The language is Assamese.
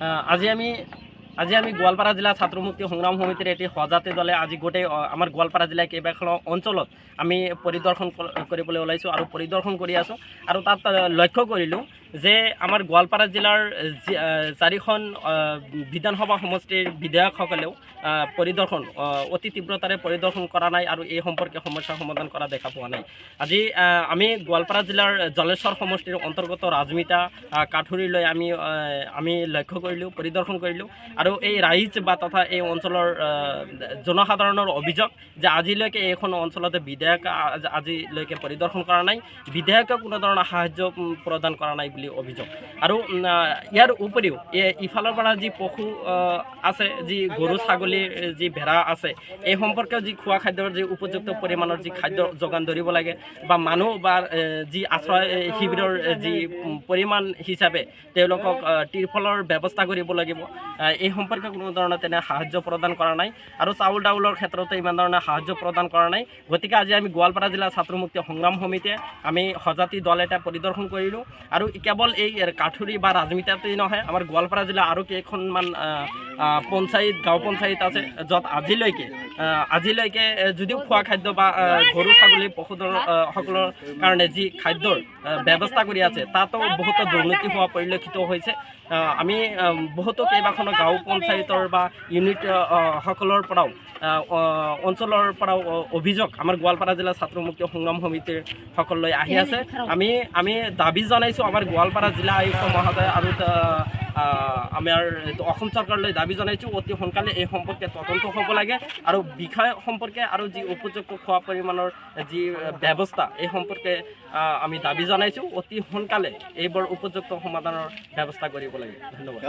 আজি আমি গোৱালপাৰা জিলা ছাত্ৰ মুক্তি সংগ্ৰাম সমিতিৰ এটি সজাতি দলে আজি গোটেই আমাৰ গোৱালপাৰা জিলাৰ কেইবাখন অঞ্চলত আমি পৰিদৰ্শন কৰিবলৈ ওলাইছোঁ আৰু পৰিদৰ্শন কৰি আছোঁ। আৰু তাত লক্ষ্য কৰিলোঁ যে আমাৰ গোৱালপাৰা জিলাৰ 4খন বিধানসভা সমষ্টিৰ বিধায়কসকলেও পৰিদৰ্শন অতি তীব্ৰতাৰে পৰিদৰ্শন কৰা নাই আৰু এই সম্পৰ্কে সমস্যা সমাধান কৰা দেখা পোৱা নাই। আজি আমি গোৱালপাৰা জিলাৰ জলেশ্বৰ সমষ্টিৰ অন্তৰ্গত ৰাজমিতা কাঠুৰিলৈ আমি লক্ষ্য কৰিলোঁ, পৰিদৰ্শন কৰিলোঁ। আৰু এই ৰাইজ বা তথা এই অঞ্চলৰ জনসাধাৰণৰ অভিযোগ যে আজিলৈকে এইখন অঞ্চলতে বিধায়ক আজিলৈকে পৰিদৰ্শন কৰা নাই, বিধায়কে কোনো ধৰণৰ সাহায্য প্ৰদান কৰা নাই বুলি অভিযোগ। আৰু ইয়াৰ উপৰিও ইফালৰ পৰা যি পশু আছে, যি গৰু ছাগলীৰ যি ভেড়া আছে, এই সম্পৰ্কেও যি খোৱা খাদ্যৰ যি উপযুক্ত পৰিমাণৰ যি খাদ্য যোগান ধৰিব লাগে বা মানুহ বা যি আশ্ৰয় শিবিৰৰ যি পৰিমাণ হিচাপে তেওঁলোকক ত্ৰিফলৰ ব্যৱস্থা কৰিব লাগিব, এই সম্পৰ্কে কোনো ধৰণৰ তেনে সাহায্য প্ৰদান কৰা নাই। আৰু চাউল দাউলৰ ক্ষেত্ৰতে ইমান ধৰণৰ সাহায্য প্ৰদান কৰা নাই। গতিকে আজি আমি গোৱালপাৰা জিলা ছাত্ৰ মুক্তি সংগ্ৰাম সমিতিয়ে আমি সজাতি দল এটা পৰিদৰ্শন কৰিলোঁ। আৰু কেৱল এই কাঠুৰি বা ৰাজমিতাতেই নহয়, আমাৰ গোৱালপাৰা জিলা আৰু কেইখনমান পঞ্চায়ত, গাঁও পঞ্চায়ত আছে য'ত আজিলৈকে যদিও খোৱা খাদ্য বা গৰু ছাগলী পশুধন সকলৰ কাৰণে যি খাদ্যৰ ব্যৱস্থা কৰি আছে, তাতো বহুতো দুৰ্নীতি হোৱা পৰিলক্ষিত হৈছে। আমি বহুতো কেইবাখনো গাঁও পঞ্চায়তৰ বা ইউনিট সকলৰ পৰাও অঞ্চলৰ পৰাও অভিযোগ আমাৰ গোৱালপাৰা জিলা ছাত্ৰ মুক্তি সংগ্ৰাম সমিতিৰ সকললৈ আহি আছে। আমি দাবী জনাইছোঁ আমাৰ গোৱালপাৰা জিলা আয়ুক্ত মহোদয় আৰু আমাৰ অসম চৰকাৰলৈ দাবী জনাইছোঁ অতি সোনকালে এই সম্পৰ্কে তদন্ত হ'ব লাগে আৰু বিষয় সম্পৰ্কে আৰু যি উপযুক্ত খোৱা পৰিমাণৰ যি ব্যৱস্থা এই সম্পৰ্কে আমি দাবী জনাইছোঁ অতি সোনকালে এইবোৰ উপযুক্ত সমাধানৰ ব্যৱস্থা কৰিব লাগে। ধন্যবাদ।